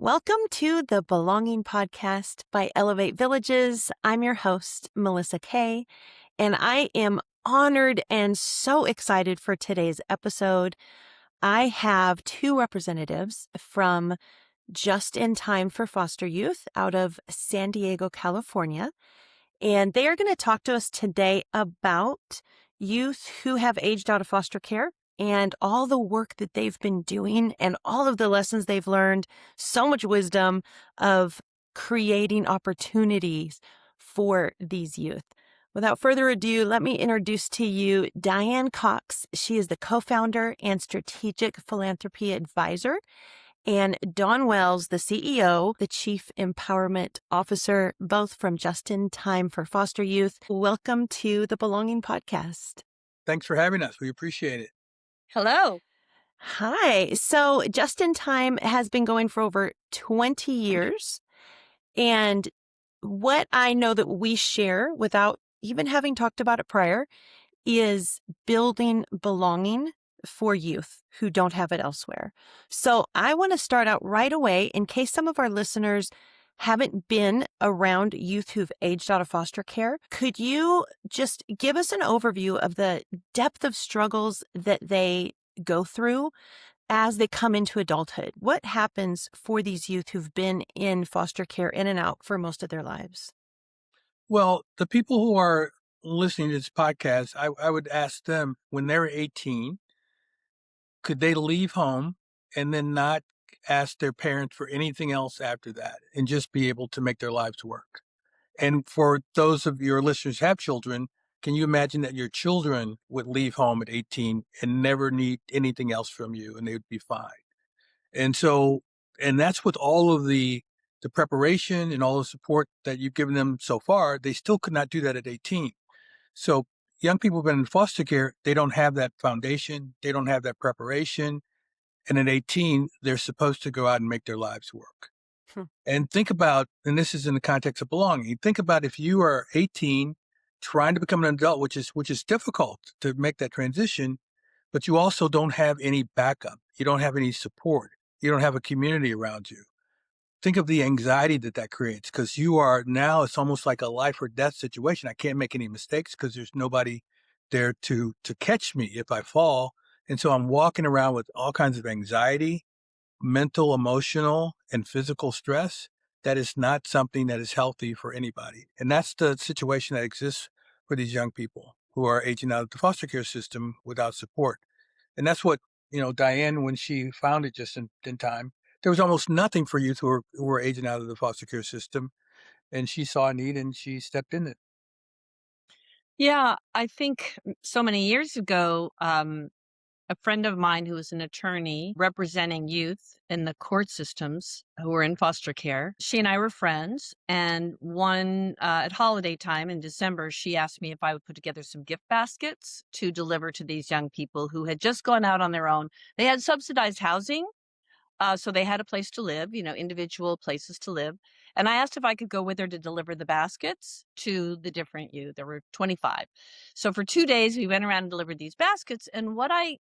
Welcome to the Belonging Podcast by Elevate Villages. I'm your host, Melissa Kay, and I am honored and so excited for today's episode. I have two representatives from Just in Time for Foster Youth out of San Diego, California, and they are going to talk to us today about youth who have aged out of foster care and all the work that they've been doing and all of the lessons they've learned, so much wisdom of creating opportunities for these youth. Without further ado, let me introduce to you Diane Cox. She is the co-founder and strategic philanthropy advisor, and Don Wells, the CEO, the Chief Empowerment Officer, both from Just in Time for Foster Youth. Welcome to the Belonging Podcast. Thanks for having us. We appreciate it. Hello. Hi. So Just in Time has been going for over 20 years. And what I know that we share without even having talked about it prior is building belonging for youth who don't have it elsewhere. So I want to start out right away in case some of our listeners haven't been around youth who've aged out of foster care. Could you just give us an overview of the depth of struggles that they go through as they come into adulthood? What happens for these youth who've been in foster care in and out for most of their lives? Well, the people who are listening to this podcast, I would ask them when they're 18, could they leave home and then not ask their parents for anything else after that and just be able to make their lives work? And for those of your listeners who have children, can you imagine that your children would leave home at 18 and never need anything else from you and they would be fine? And so, and that's with all of the preparation and all the support that you've given them so far, they still could not do that at 18. So young people who've been in foster care, they don't have that foundation. They don't have that preparation. And at 18, they're supposed to go out and make their lives work. And think about, and this is in the context of belonging, think about if you are 18 trying to become an adult, which is difficult to make that transition, but you also don't have any backup. You don't have any support. You don't have a community around you. Think of the anxiety that creates because you are now, it's almost like a life or death situation. I can't make any mistakes because there's nobody there to catch me if I fall. And so I'm walking around with all kinds of anxiety, mental, emotional, and physical stress. That is not something that is healthy for anybody. And that's the situation that exists for these young people who are aging out of the foster care system without support. And that's what, Diane, when she found it just in time, there was almost nothing for youth who were aging out of the foster care system. And she saw a need and she stepped in it. Yeah, I think so many years ago, a friend of mine who was an attorney representing youth in the court systems who were in foster care, she and I were friends. And one at holiday time in December, she asked me if I would put together some gift baskets to deliver to these young people who had just gone out on their own. They had subsidized housing. So they had a place to live, individual places to live. And I asked if I could go with her to deliver the baskets to the different youth. There were 25. So for 2 days, we went around and delivered these baskets. And what I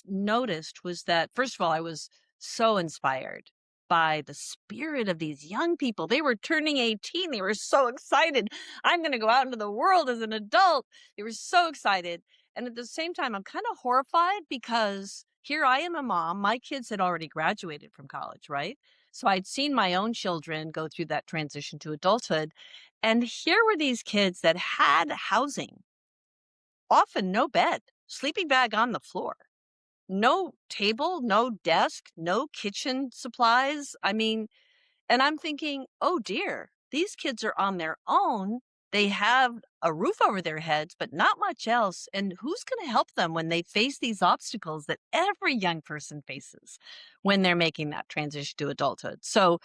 noticed was that, first of all, I was so inspired by the spirit of these young people. They were turning 18. They were so excited. I'm going to go out into the world as an adult. They were so excited. And at the same time, I'm kind of horrified because here I am a mom. My kids had already graduated from college, right? So I'd seen my own children go through that transition to adulthood. And here were these kids that had housing, often no bed, sleeping bag on the floor, no table, no desk, no kitchen supplies. And I'm thinking, oh dear, these kids are on their own. They have a roof over their heads, but not much else. And who's going to help them when they face these obstacles that every young person faces when they're making that transition to adulthood? So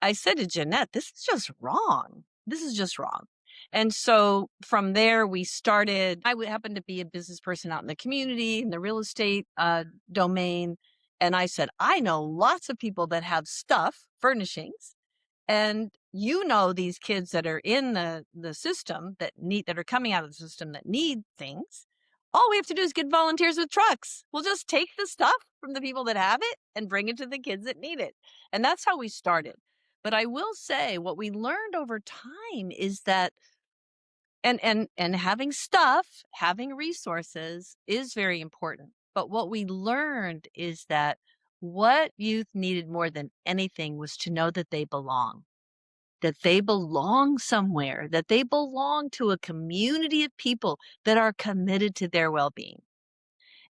I said to Jeanette, this is just wrong. This is just wrong. And so from there, we started. I would happen to be a business person out in the community, in the real estate domain. And I said, I know lots of people that have stuff, furnishings, and these kids that are in the system that are coming out of the system that need things. all we have to do is get volunteers with trucks. We'll just take the stuff from the people that have it and bring it to the kids that need it. And that's how we started. But I will say what we learned over time is that and having stuff, having resources is very important. But what we learned is that what youth needed more than anything was to know that they belong, that they belong somewhere, that they belong to a community of people that are committed to their well-being.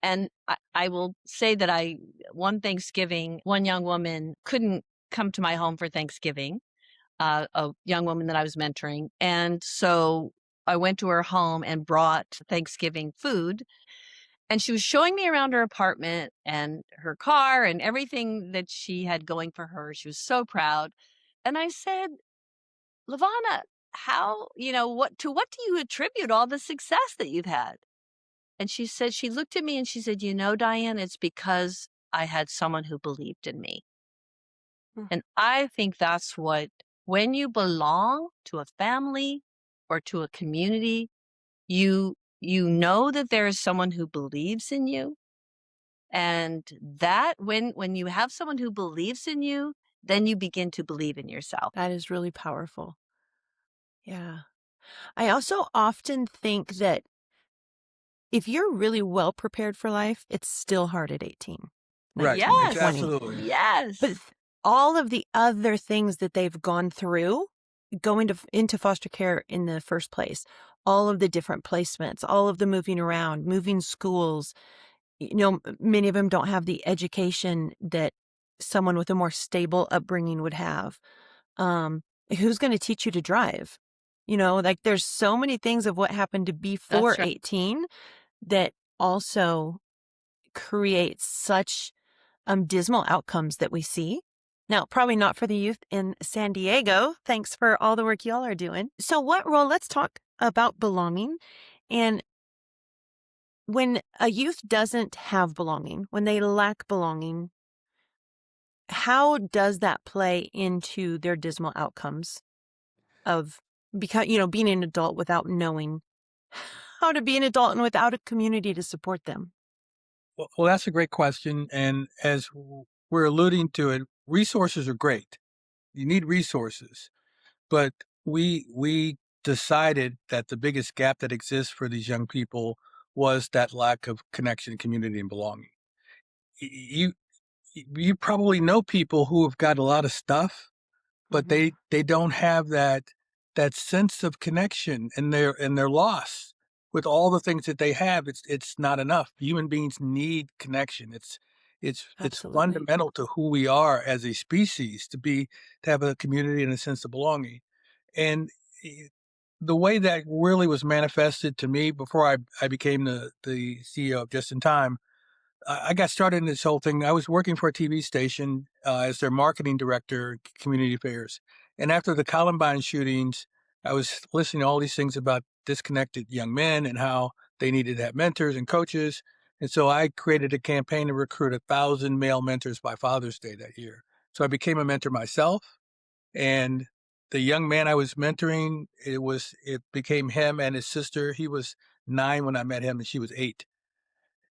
And I will say that one Thanksgiving, one young woman couldn't come to my home for Thanksgiving, a young woman that I was mentoring. And so I went to her home and brought Thanksgiving food. And she was showing me around her apartment and her car and everything that she had going for her. She was so proud. And I said, "LaVonna, what do you attribute all the success that you've had?" And she looked at me and she said, Diane, it's because I had someone who believed in me. And I think that's when you belong to a family or to a community, you know that there is someone who believes in you. And that when you have someone who believes in you, then you begin to believe in yourself. That is really powerful. Yeah. I also often think that if you're really well prepared for life, it's still hard at 18, Right. 19, Yes. 20. Absolutely. Yes. But all of the other things that they've gone through going into foster care in the first place, all of the different placements, all of the moving around, moving schools, many of them don't have the education that someone with a more stable upbringing would have. Who's going to teach you to drive? Like there's so many things of what happened to before That's right. 18 that also creates such dismal outcomes that we see. Now, probably not for the youth in San Diego. Thanks for all the work y'all are doing. So let's talk about belonging. And when a youth doesn't have belonging, when they lack belonging, how does that play into their dismal outcomes of being an adult without knowing how to be an adult and without a community to support them? Well, that's a great question. And as we're alluding to it, resources are great. You need resources. But we decided that the biggest gap that exists for these young people was that lack of connection, community, and belonging. You you probably know people who have got a lot of stuff, but they don't have that sense of connection, and they're lost with all the things that they have. It's not enough. Human beings need connection. It's Absolutely. fundamental to who we are as a species to have a community and a sense of belonging. And the way that really was manifested to me before I became the CEO of Just in Time, I got started in this whole thing. I was working for a TV station as their marketing director, community affairs. And after the Columbine shootings, I was listening to all these things about disconnected young men and how they needed to have mentors and coaches. And so I created a campaign to recruit 1,000 male mentors by Father's Day that year. So I became a mentor myself. And the young man I was mentoring, it became him and his sister. He was 9 when I met him, and she was 8.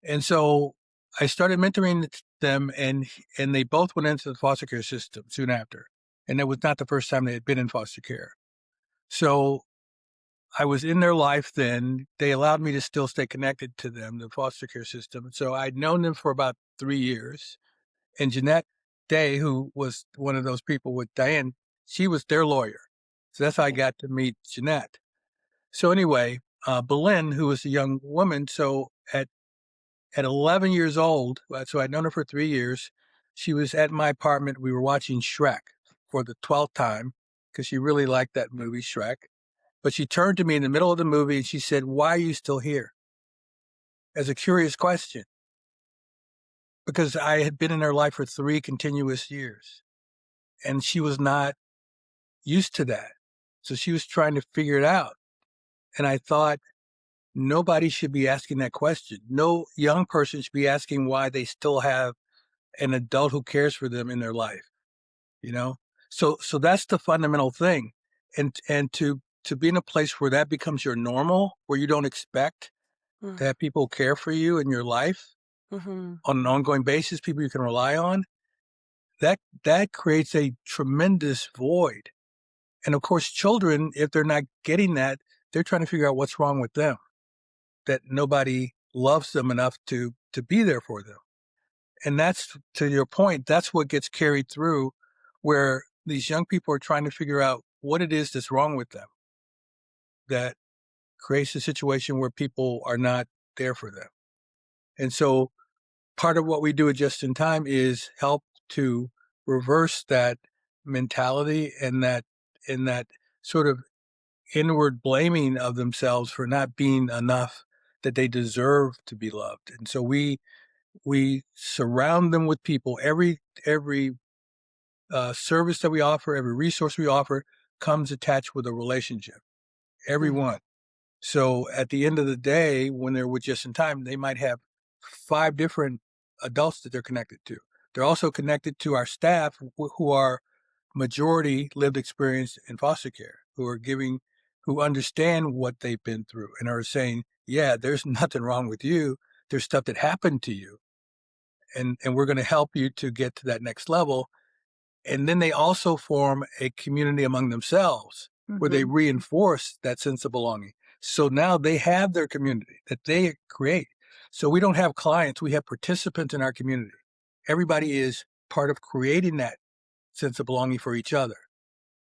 And so I started mentoring them, and they both went into the foster care system soon after. And it was not the first time they had been in foster care. So I was in their life then. They allowed me to still stay connected to them, the foster care system. So I'd known them for about 3 years. And Jeanette Day, who was one of those people with Diane, she was their lawyer. So that's how I got to meet Jeanette. So anyway, Belen, who was a young woman, so at 11 years old, so I'd known her for 3 years, she was at my apartment. We were watching Shrek for the 12th time because she really liked that movie, Shrek. But she turned to me in the middle of the movie and she said, "Why are you still here?" As a curious question, because I had been in her life for 3 continuous years and she was not used to that. So she was trying to figure it out. And I thought, nobody should be asking that question. No young person should be asking why they still have an adult who cares for them in their life, you know? So that's the fundamental thing. And to be in a place where that becomes your normal, where you don't expect Mm. to have people care for you in your life Mhm. on an ongoing basis, people you can rely on, that creates a tremendous void. And of course, children, if they're not getting that, they're trying to figure out what's wrong with them, that nobody loves them enough to be there for them. And that's, to your point, that's what gets carried through, where these young people are trying to figure out what it is that's wrong with them that creates a situation where people are not there for them. And so part of what we do at Just in Time is help to reverse that mentality and that sort of inward blaming of themselves for not being enough, that they deserve to be loved. And so we surround them with people. Every service that we offer, every resource we offer comes attached with a relationship. Every Mm. one. So at the end of the day, when they're with Just in Time, they might have 5 different adults that they're connected to. They're also connected to our staff who are majority lived experience in foster care, who understand what they've been through and are saying, yeah, there's nothing wrong with you. There's stuff that happened to you. And we're going to help you to get to that next level. And then they also form a community among themselves where they Mhm. reinforce that sense of belonging. So now they have their community that they create. So we don't have clients, we have participants in our community. Everybody is part of creating that sense of belonging for each other.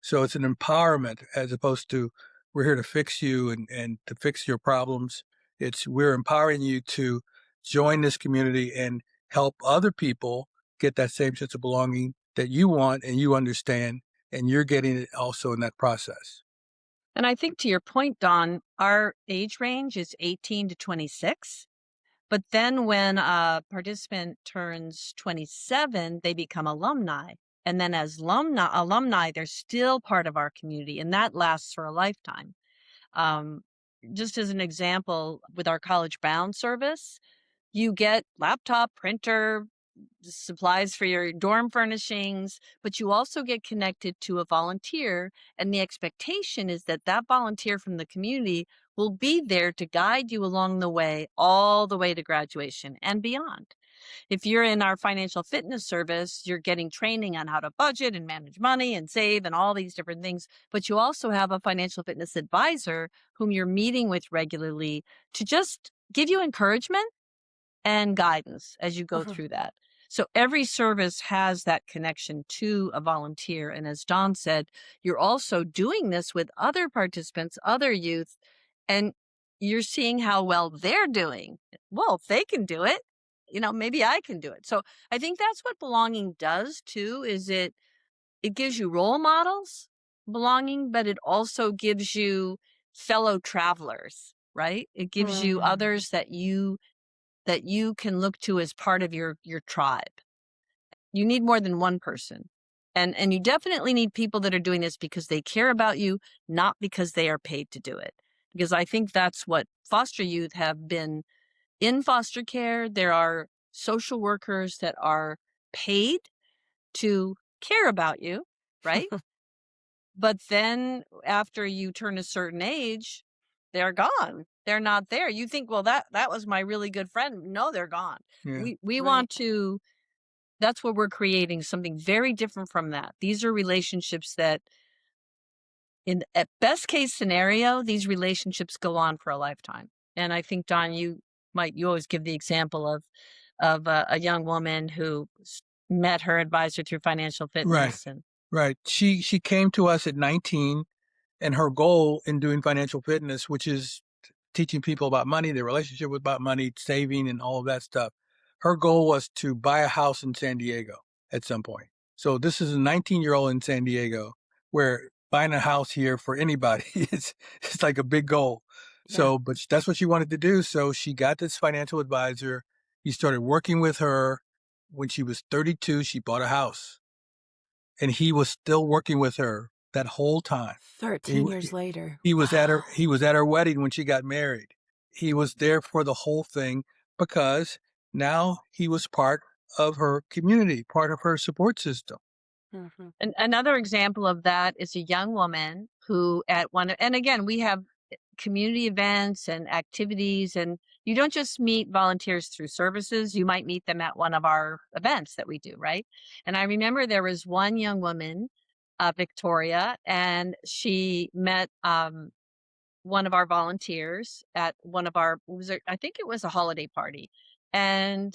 So it's an empowerment as opposed to we're here to fix you and to fix your problems. It's we're empowering you to join this community and help other people get that same sense of belonging that you want and you understand, and you're getting it also in that process. And I think to your point, Don, our age range is 18 to 26. But then when a participant turns 27, they become alumni. And then as alumni, they're still part of our community, and that lasts for a lifetime. Um, just as an example, with our College Bound service, you get laptop, printer, supplies for your dorm furnishings, but you also get connected to a volunteer. And the expectation is that that volunteer from the community will be there to guide you along the way, all the way to graduation and beyond. If you're in our financial fitness service, you're getting training on how to budget and manage money and save and all these different things. But you also have a financial fitness advisor whom you're meeting with regularly to just give you encouragement and guidance as you go Mhm. through that. So every service has that connection to a volunteer. And as Don said, you're also doing this with other participants, other youth, and you're seeing how well they're doing. Well, if they can do it, maybe I can do it. So I think that's what belonging does too, is it gives you role models, belonging, but it also gives you fellow travelers, right? It gives you Mm. others that you can look to as part of your tribe. You need more than one person. And you definitely need people that are doing this because they care about you, not because they are paid to do it. Because I think that's what foster youth have been in foster care. There are social workers that are paid to care about you, right? But then after you turn a certain age, they're gone. They're not there. You think, well, that was my really good friend. No, they're gone. Yeah. We Right. want to That's what we're creating, something very different from that. These are relationships that at best case scenario, these relationships go on for a lifetime. And I think, Don, you always give the example of a young woman who met her advisor through financial Right. fitness. And Right. She came to us at 19, and her goal in doing financial fitness, which is teaching people about money, their relationship with about money, saving, and all of that stuff. Her goal was to buy a house in San Diego at some point. So this is a 19-year-old in San Diego, where buying a house here for anybody is it's like a big goal. Yeah. So, but that's what she wanted to do. So she got this financial advisor. He started working with her. When she was 32, she bought a house, and he was still working with her that whole time. He, 13 years later. he was at Wow. her wedding when she got married. He was there for the whole thing because now he was part of her community, part of her support system. Mhm. And another example of that is a young woman who and again, we have community events and activities, and you don't just meet volunteers through services, you might meet them at one of our events that we do, right? And I remember there was one young woman, Victoria, and she met one of our volunteers at one of our, I think it was a holiday party. And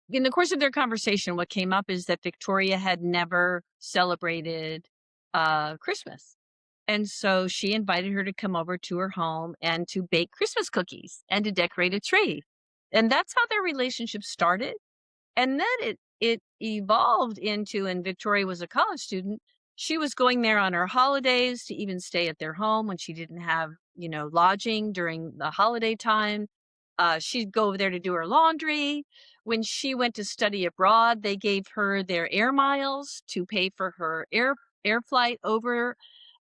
in the course of their conversation, what came up is that Victoria had never celebrated Christmas. And so she invited her to come over to her home and to bake Christmas cookies and to decorate a tree. And that's how their relationship started. And then it evolved into, and Victoria was a college student, she was going there on her holidays to even stay at their home when she didn't have, lodging during the holiday time. She'd go over there to do her laundry. When she went to study abroad, they gave her their air miles to pay for her air flight over,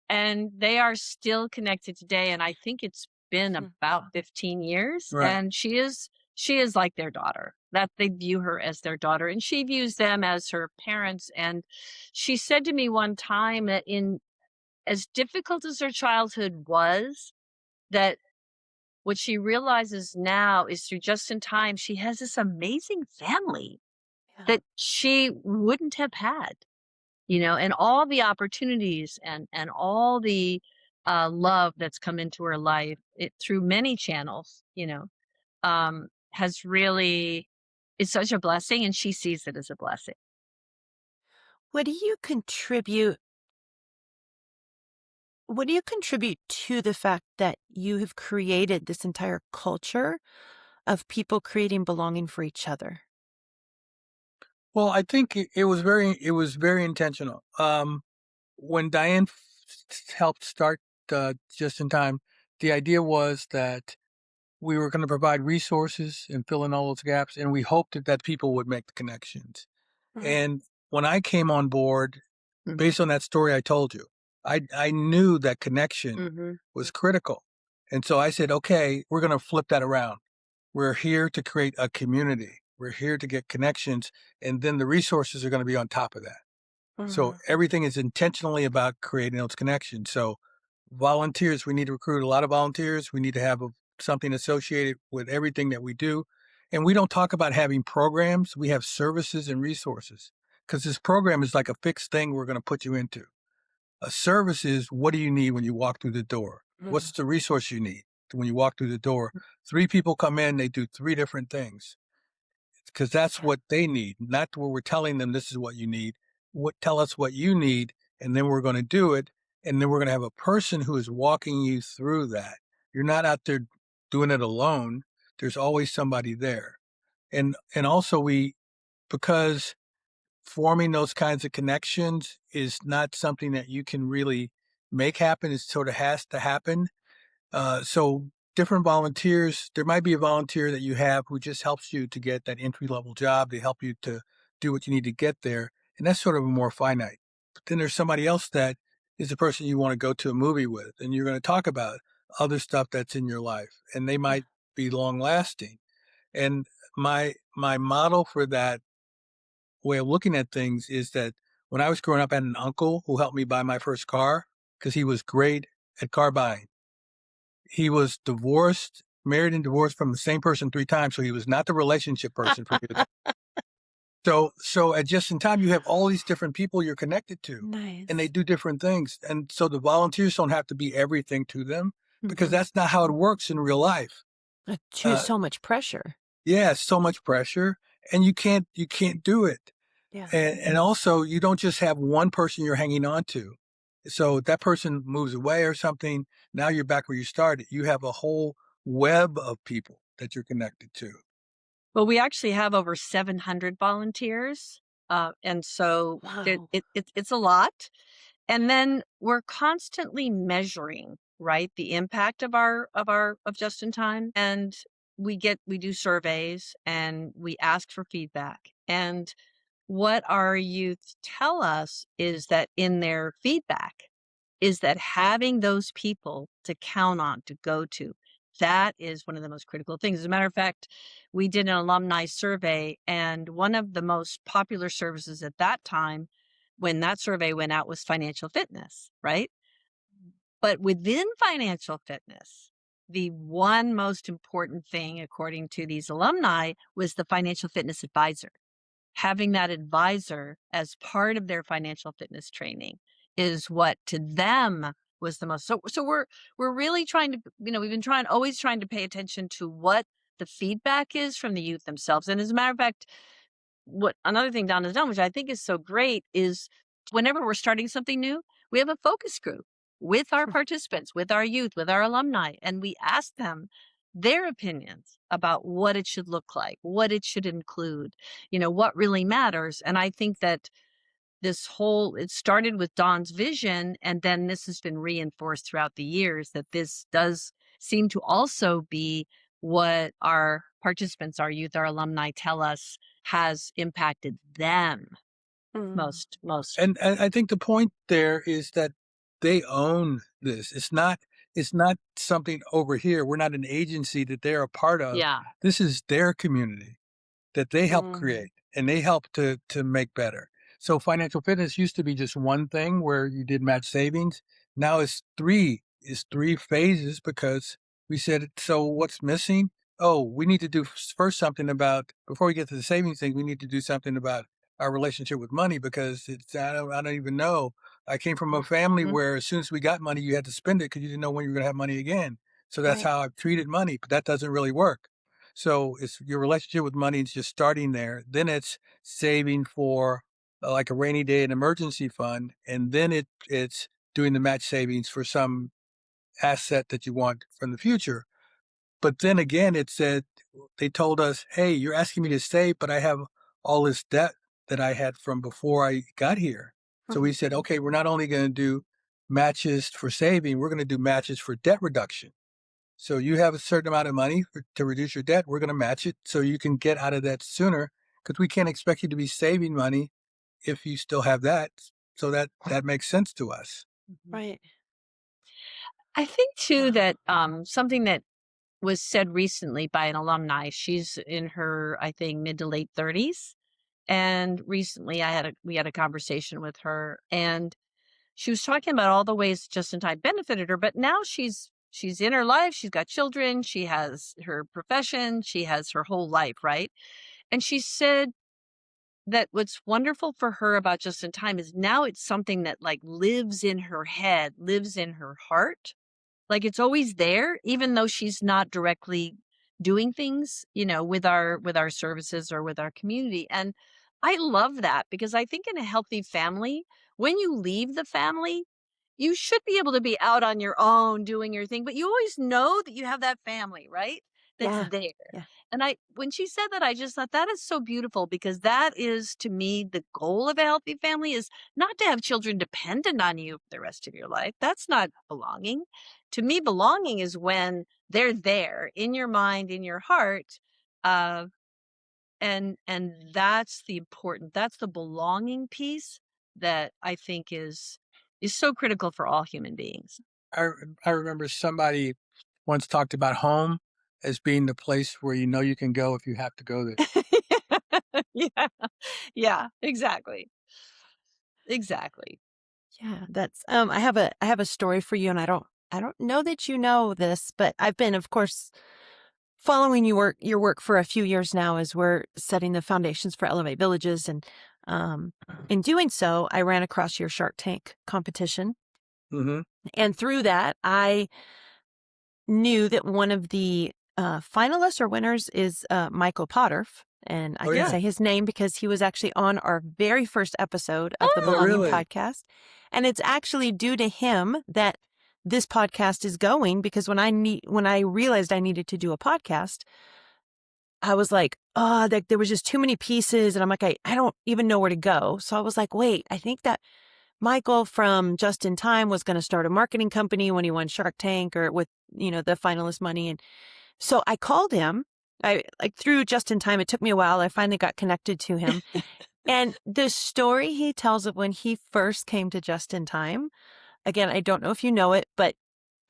and they are still connected today, and I think it's been about 15 years, Right. and she is like their daughter, that they view her as their daughter, and she views them as her parents. And she said to me one time that in as difficult as her childhood was, that what she realizes now is through Just in Time, she has this amazing family Yeah. that she wouldn't have had, and all the opportunities and all the love that's come into her life through many channels, has really, it's such a blessing, and she sees it as a blessing. What do you contribute? What do you contribute to the fact that you have created this entire culture of people creating belonging for each other? Well, I think it was very intentional. When Diane helped start Just in Time, the idea was that we were going to provide resources and fill in all those gaps, and we hoped that people would make the connections. Mhm. And when I came on board, Mhm. based on that story I told you, I knew that connection Mhm. was critical. And so I said, okay, we're going to flip that around. We're here to create a community. We're here to get connections, and then the resources are going to be on top of that. So Mhm. everything is intentionally about creating those connections. So volunteers, we need to recruit a lot of volunteers. We need to have something associated with everything that we do. And we don't talk about having programs. We have services and resources, because this program is like a fixed thing we're going to put you into. A service is, what do you need when you walk through the door? Mhm. What's the resource you need when you walk through the door? 3 people come in, they do 3 different things, because that's Yeah. what they need, not where we're telling them this is what you need. Tell us what you need, and then we're going to do it. And then we're going to have a person who is walking you through that. You're not out there doing it alone. There's always somebody there. And also because forming those kinds of connections is not something that you can really make happen. It sort of has to happen. So different volunteers, there might be a volunteer that you have who just helps you to get that entry level job. They help you to do what you need to get there. And that's sort of more finite. But then there's somebody else that is the person you want to go to a movie with, and you're going to talk about other stuff that's in your life, and they Yeah. might be long lasting. And my model for that way of looking at things is that when I was growing up, I had an uncle who helped me buy my first car because he was great at car buying. He was divorced, married and divorced from the same person 3 times, so he was not the relationship person for me. So at Just in Time, you have all these different people you're connected to, and they Nice. do different things. And so the volunteers don't have to be everything to them, because Mhm. that's not how it works in real life. Too Uh, so much pressure. yeah, so much pressure, and you can't do it. Yeah. And also, you don't just have one person you're hanging on to. So if that person moves away or something, now you're back where you started. You have a whole web of people that you're connected to. Well, we actually have over 700 volunteers, and so Wow. it's a lot. And then we're constantly measuring, right, the impact of Just in Time, and we do surveys and we ask for feedback. And what our youth tell us is that in their feedback is that having those people to count on, to go to, that is one of the most critical things. As a matter of fact, we did an alumni survey, and one of the most popular services at that time when that survey went out was financial fitness, right? But within financial fitness, the one most important thing, according to these alumni, was the financial fitness advisor. Having that advisor as part of their financial fitness training is what to them was the most. So we're really trying to, we've been always trying to pay attention to what the feedback is from the youth themselves. And as a matter of fact, what another thing Don has done, which I think is so great, is whenever we're starting something new, we have a focus group with our participants, with our youth, with our alumni, and we ask them their opinions about what it should look like, what it should include, what really matters. And I think that it started with Don's vision, and then this has been reinforced throughout the years that this does seem to also be what our participants, our youth, our alumni tell us has impacted them most. And I think the point there is that they own this. It's not something over here. We're not an agency that they're a part of. Yeah. This is their community that they help create and they help to make better. So financial fitness used to be just one thing where you did match savings. Now it's three phases because we said, so what's missing? Oh, we need to do first something about, before we get to the savings thing, we need to do something about our relationship with money because I don't even know. I came from a family where as soon as we got money, you had to spend it because you didn't know when you were going to have money again. So that's how I've treated money, but that doesn't really work. So it's your relationship with money is just starting there. Then it's saving for like a rainy day and emergency fund. And then it's doing the match savings for some asset that you want from the future. But then again, they told us, hey, you're asking me to save, but I have all this debt that I had from before I got here. So we said, okay, we're not only going to do matches for saving, we're going to do matches for debt reduction. So you have a certain amount of money to reduce your debt. We're going to match it so you can get out of that sooner because we can't expect you to be saving money if you still have that. So that makes sense to us. Right. I think too that something that was said recently by an alumni, she's in her, I think, mid to late 30s. And recently we had a conversation with her, and she was talking about all the ways Just in Time benefited her, but now she's in her life, she's got children, she has her profession, she has her whole life, right? And she said that what's wonderful for her about Just in Time is now it's something that like lives in her head, lives in her heart. Like it's always there, even though she's not directly doing things, with our services or with our community. And I love that because I think in a healthy family, when you leave the family, you should be able to be out on your own doing your thing, but you always know that you have that family, right? That's there. Yeah. And when she said that, I just thought that is so beautiful because that is to me the goal of a healthy family is not to have children dependent on you for the rest of your life. That's not belonging. To me, belonging is when they're there in your mind, in your heart. And that's that's the belonging piece that I think is so critical for all human beings. I remember somebody once talked about home as being the place where you can go if you have to go there. Yeah. Yeah, exactly. Exactly. Yeah, that's I have a story for you, and I don't know that you know this, but I've been, of course, following your work for a few years now as we're setting the foundations for Elevate Villages, and in doing so, I ran across your Shark Tank competition, and through that, I knew that one of the finalists or winners is Michael Potterf. And I can say his name because he was actually on our very first episode of the Belonging podcast. And it's actually due to him that this podcast is going, because when I realized I needed to do a podcast, I was like, oh, there was just too many pieces. And I'm like, I don't even know where to go. So I was like, wait, I think that Michael from Just in Time was going to start a marketing company when he won Shark Tank or with, the finalist money. And so I called him. Through Just in Time, it took me a while. I finally got connected to him. And the story he tells of when he first came to Just in Time, again, I don't know if you know it, but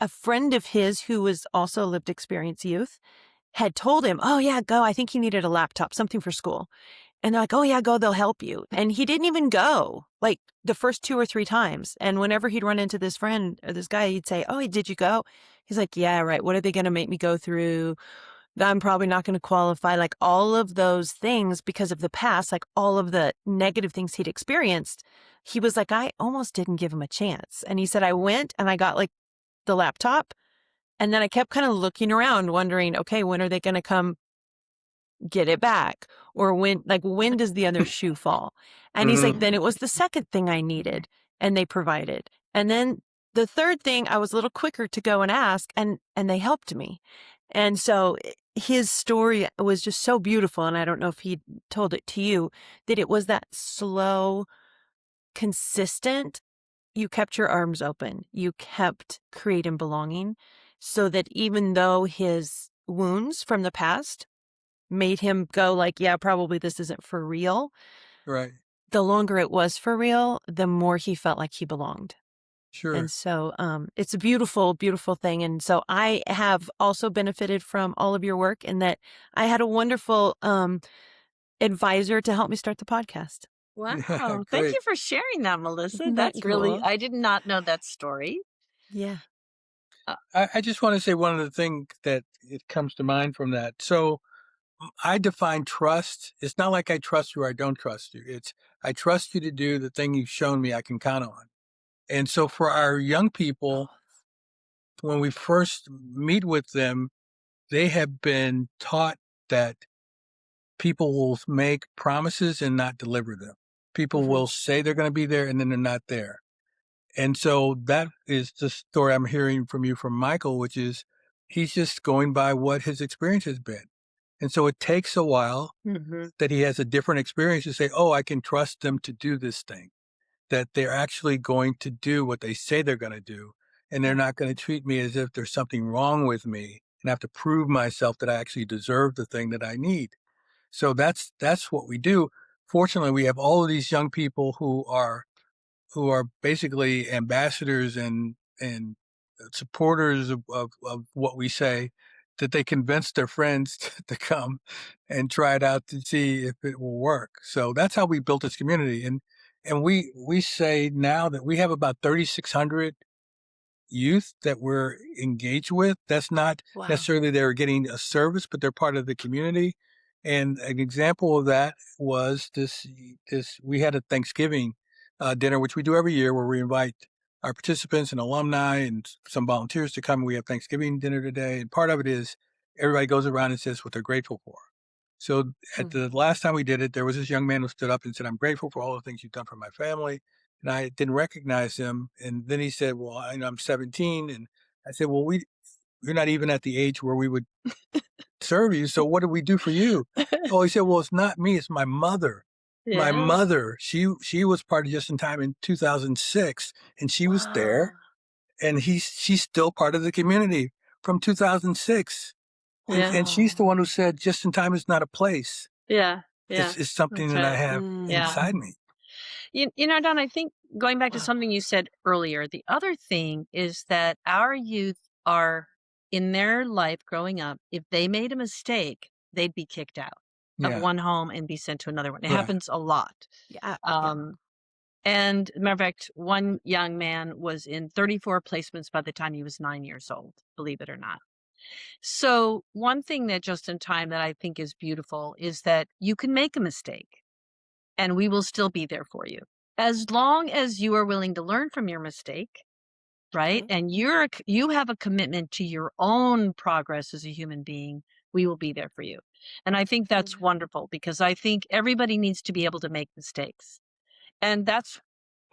a friend of his who was also a lived experience youth had told him, oh yeah, go. I think he needed a laptop, something for school. And they're like, oh yeah, go, they'll help you. And he didn't even go like the first 2 or 3 times. And whenever he'd run into this friend or this guy, he'd say, oh, did you go? He's like, yeah, right. What are they going to make me go through? I'm probably not going to qualify. Like all of those things because of the past, like all of the negative things he'd experienced. He was like, I almost didn't give him a chance. And he said, I went and I got like the laptop. And then I kept kind of looking around, wondering, okay, when are they going to come get it back? Or when does the other shoe fall? And he's like, then it was the second thing I needed and they provided. And then the third thing, I was a little quicker to go and ask and they helped me. And so his story was just so beautiful. And I don't know if he told it to you, that it was that slow, consistent, you kept your arms open. You kept creating belonging so that even though his wounds from the past made him go like, yeah, probably this isn't for real. Right. The longer it was for real, the more he felt like he belonged. Sure. And so it's a beautiful, beautiful thing. And so I have also benefited from all of your work in that I had a wonderful advisor to help me start the podcast. Wow. Yeah, Thank great. you for sharing that, Melissa. Isn't that That's really, cool? I did not know that story. Yeah. I just want to say one of the things that it comes to mind from that. So I define trust. It's not like I trust you or I don't trust you. It's I trust you to do the thing you've shown me I can count on. And so for our young people, when we first meet with them, they have been taught that people will make promises and not deliver them. People will say they're going to be there and then they're not there. And so that is the story I'm hearing from you from Michael, which is he's just going by what his experience has been. And so it takes a while that he has a different experience to say, oh, I can trust them to do this thing, that they're actually going to do what they say they're going to do. And they're not going to treat me as if there's something wrong with me and have to prove myself that I actually deserve the thing that I need. So that's what we do. Fortunately, we have all of these young people who are basically ambassadors and supporters of what we say, that they convince their friends to come and try it out to see if it will work. So that's how we built this community. And we say now that we have about 3,600 youth that we're engaged with. That's not necessarily they're getting a service, but they're part of the community. And an example of that was this we had a Thanksgiving dinner, which we do every year, where we invite our participants and alumni and some volunteers to come. We have Thanksgiving dinner today. And part of it is everybody goes around and says what they're grateful for. So at the last time we did it, there was this young man who stood up and said, I'm grateful for all the things you've done for my family. And I didn't recognize him. And then he said, well, I'm 17. And I said, well, you're not even at the age where we would serve you. So what do we do for you? Oh, he said, well, it's not me. It's my mother. My mother, she was part of Just in Time in 2006, and she was there, and she's still part of the community from 2006. And she's the one who said, Just in Time is not a place. Yeah. It's something that I have inside me. You know, Don, I think going back to something you said earlier, the other thing is that our youth are in their life growing up, if they made a mistake, they'd be kicked out of one home and be sent to another one. It happens a lot. Yeah. And matter of fact, one young man was in 34 placements by the time he was 9 years old, believe it or not. So one thing that Just in Time that I think is beautiful is that you can make a mistake and we will still be there for you. As long as you are willing to learn from your mistake, right? And you have a commitment to your own progress as a human being, we will be there for you. And I think that's wonderful, because I think everybody needs to be able to make mistakes. And that's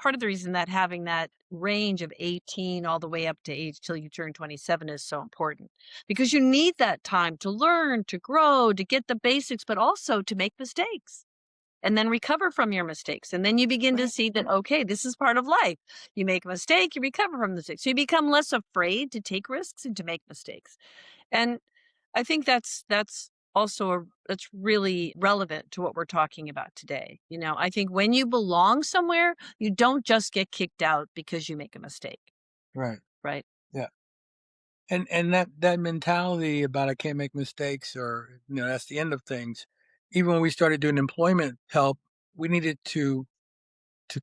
part of the reason that having that range of 18 all the way up to age till you turn 27 is so important, because you need that time to learn, to grow, to get the basics, but also to make mistakes and then recover from your mistakes. And then you begin to see that, okay, this is part of life. You make a mistake, you recover from the mistake. So you become less afraid to take risks and to make mistakes. And I think that's also that's really relevant to what we're talking about today. You know, I think when you belong somewhere, you don't just get kicked out because you make a mistake. Right. Right. Yeah. And that mentality about I can't make mistakes, or that's the end of things. Even when we started doing employment help, we needed to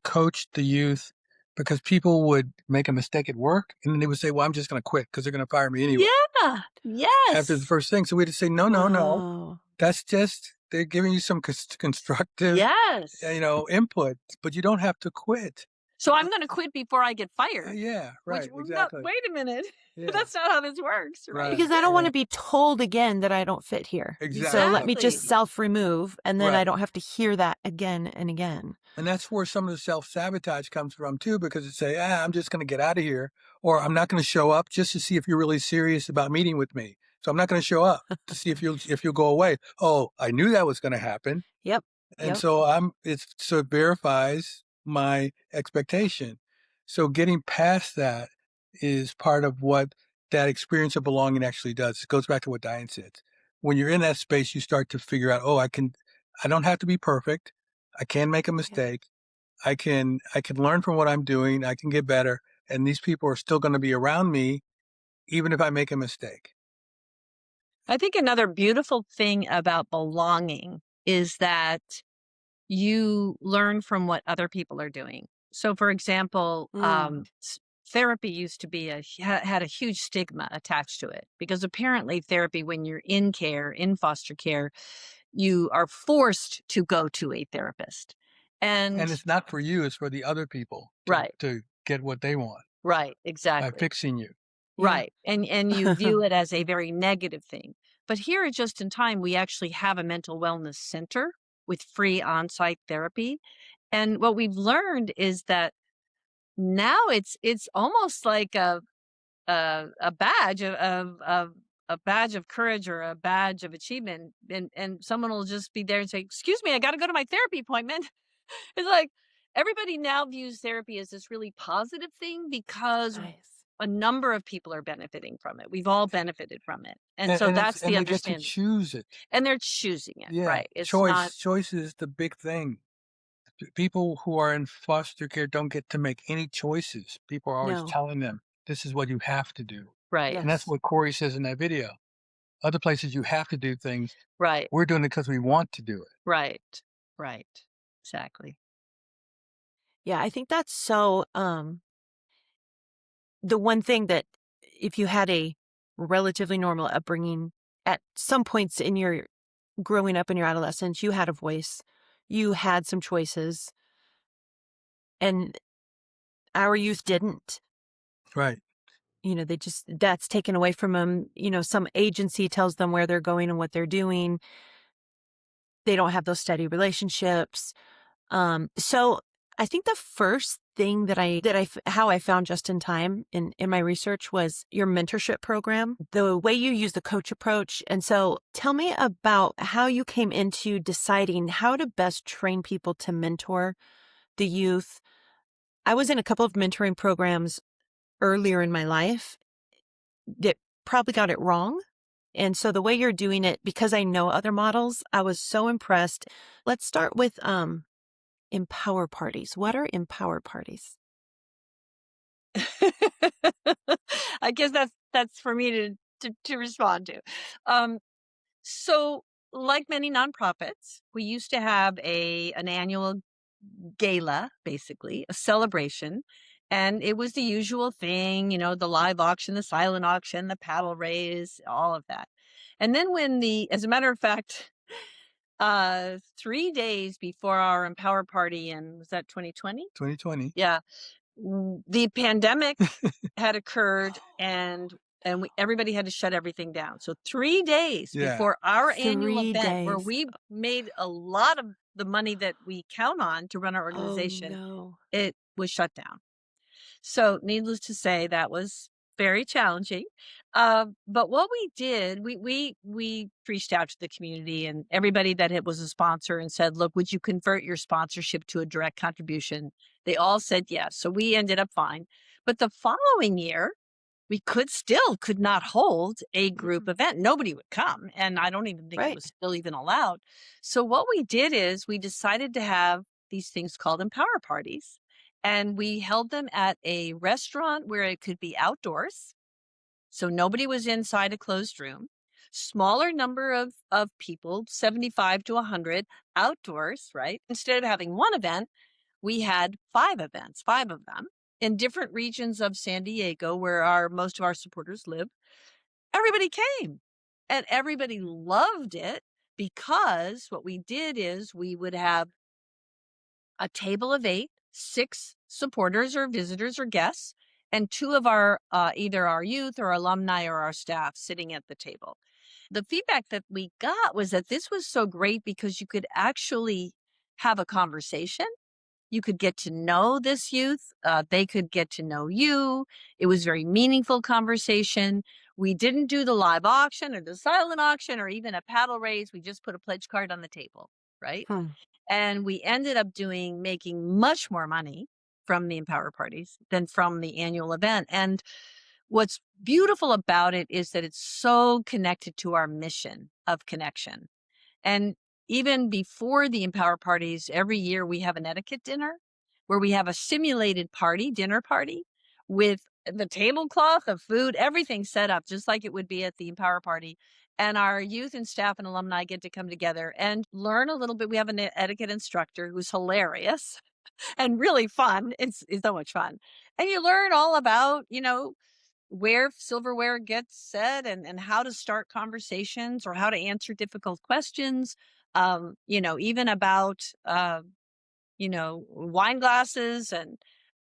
coach the youth because people would make a mistake at work and then they would say, well, I'm just going to quit because they're going to fire me anyway. Yeah. Yes. After the first thing. So we had to say, no. Whoa. That's just, they're giving you some constructive, Yes. input, but you don't have to quit. So I'm going to quit before I get fired. Yeah, right, Which, exactly. No, wait a minute. Yeah. That's not how this works, right? Right. Because I don't want to be told again that I don't fit here. Exactly. So let me just self-remove, and then I Right. don't have to hear that again and again. And that's where some of the self-sabotage comes from too, because you say, I'm just going to get out of here, or I'm not going to show up just to see if you're really serious about meeting with me. So I'm not going to show up to see if you'll go away. Oh, I knew that was going to happen. Yep. And so so it verifies my expectation. So getting past that is part of what that experience of belonging actually does. It goes back to what Diane said. When you're in that space, you start to figure out, I don't have to be perfect. I can make a mistake. I can learn from what I'm doing. I can get better. And these people are still going to be around me, even if I make a mistake. I think another beautiful thing about belonging is that you learn from what other people are doing. So, for example, therapy used to be had a huge stigma attached to it, because apparently therapy, when you're in care, in foster care, you are forced to go to a therapist. And it's not for you, it's for the other people to get what they want. Right, exactly. By fixing you. Right. And you view it as a very negative thing. But here at Just in Time, we actually have a mental wellness center with free on-site therapy. And what we've learned is that now it's almost like a badge of a badge of courage or a badge of achievement. And someone will just be there and say, "Excuse me, I got to go to my therapy appointment." It's like everybody now views therapy as this really positive thing because a number of people are benefiting from it. We've all benefited from it. And so that's the understanding. They get to choose it. And they're choosing it, Yeah. right? It's Choice is the big thing. People who are in foster care don't get to make any choices. People are always telling them, this is what you have to do. Right. And that's what Corey says in that video. Other places you have to do things. Right. We're doing it because we want to do it. Right. Right. Exactly. Yeah, I think that's so, the one thing that if you had a relatively normal upbringing, at some points in your growing up in your adolescence, you had a voice, you had some choices, and our youth didn't. Right. That's taken away from them. Some agency tells them where they're going and what they're doing. They don't have those steady relationships. So I think the first thing how I found Just in Time in my research was your mentorship program, the way you use the coach approach. And so tell me about how you came into deciding how to best train people to mentor the youth. I was in a couple of mentoring programs earlier in my life that probably got it wrong. And so the way you're doing it, because I know other models, I was so impressed. Let's start with empower parties. What are empower parties? I guess that's for me to respond to. So like many nonprofits, we used to have an annual gala, basically a celebration. And it was the usual thing, the live auction, the silent auction, the paddle raise, all of that. And then as a matter of fact, 3 days before our Empower Party was that 2020? 2020. Yeah. The pandemic had occurred and everybody had to shut everything down. So 3 days before our annual event, where we made a lot of the money that we count on to run our organization, it was shut down. So needless to say, that was very challenging. But what we did, we reached out to the community and everybody that was a sponsor and said, look, would you convert your sponsorship to a direct contribution? They all said yes. So we ended up fine. But the following year, we could not hold a group event. Nobody would come. And I don't even think it was still even allowed. So what we did is we decided to have these things called empower parties. And we held them at a restaurant where it could be outdoors. So nobody was inside a closed room. Smaller number of people, 75 to 100 outdoors, right? Instead of having one event, we had 5 events, 5 of them. in different regions of San Diego where most of our supporters live. Everybody came and everybody loved it, because what we did is we would have a table of 8, 6 supporters or visitors or guests, and 2 of our either our youth or alumni or our staff sitting at the table. The feedback that we got was that this was so great because you could actually have a conversation. You could get to know this youth. They could get to know you. It was very meaningful conversation. We didn't do the live auction or the silent auction or even a paddle raise. We just put a pledge card on the table, right? Hmm. And we ended up making much more money from the Empower parties than from the annual event. And what's beautiful about it is that it's so connected to our mission of connection. And even before the Empower parties, every year we have an etiquette dinner where we have a simulated dinner party with the tablecloth of food, everything set up just like it would be at the Empower party. And our youth and staff and alumni get to come together and learn a little bit. We have an etiquette instructor who's hilarious and really fun. It's so much fun. And you learn all about, where silverware gets said and how to start conversations or how to answer difficult questions. Even about, wine glasses and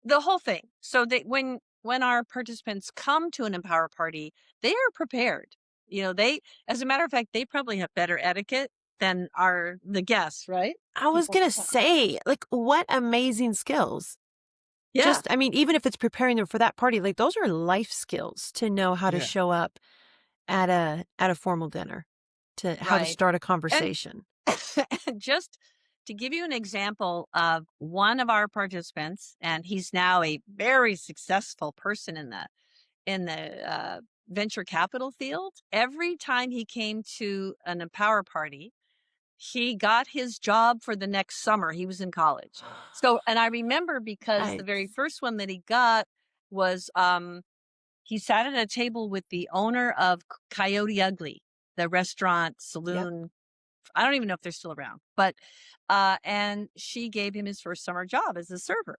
the whole thing. So that when our participants come to an Empower party, they are prepared. As a matter of fact, they probably have better etiquette than the guests, right? I was People going to who come. say, like, what amazing skills. Yeah, Just, I mean, even if it's preparing them for that party, like those are life skills to know how to Yeah. show up at a formal dinner, to how to right. start a And conversation. just to give you an example of one of our participants, and he's now a very successful person in the venture capital field. Every time he came to an Empower party, he got his job for the next summer. He was in college. So, and I remember because the very Nice. first one that he got was he sat at a table with the owner of Coyote Ugly, the restaurant Yep. saloon. I don't even know if they're still around, but and she gave him his first summer job as a server.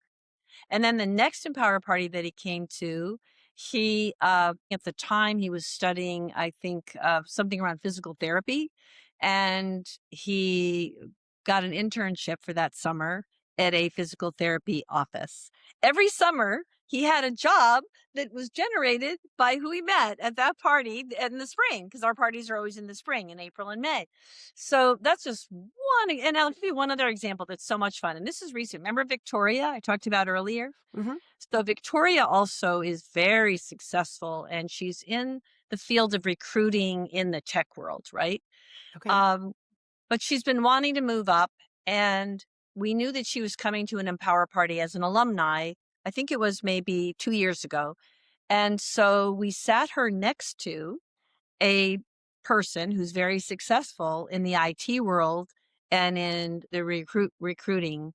And then the next Empower party that he came to, he at the time he was studying, I think, something around physical therapy, and he got an internship for that summer at a physical therapy office. Every summer, he had a job that was generated by who he met at that party in the spring, because our parties are always in the spring, in April and May. So that's just one. And I'll give you one other example that's so much fun. And this is recent. Remember Victoria I talked about earlier? Mm-hmm. So Victoria also is very successful, and she's in the field of recruiting in the tech world, right? Okay. But she's been wanting to move up, and we knew that she was coming to an Empower party as an alumni. I think it was maybe 2 years ago. And so we sat her next to a person who's very successful in the IT world and in the recruiting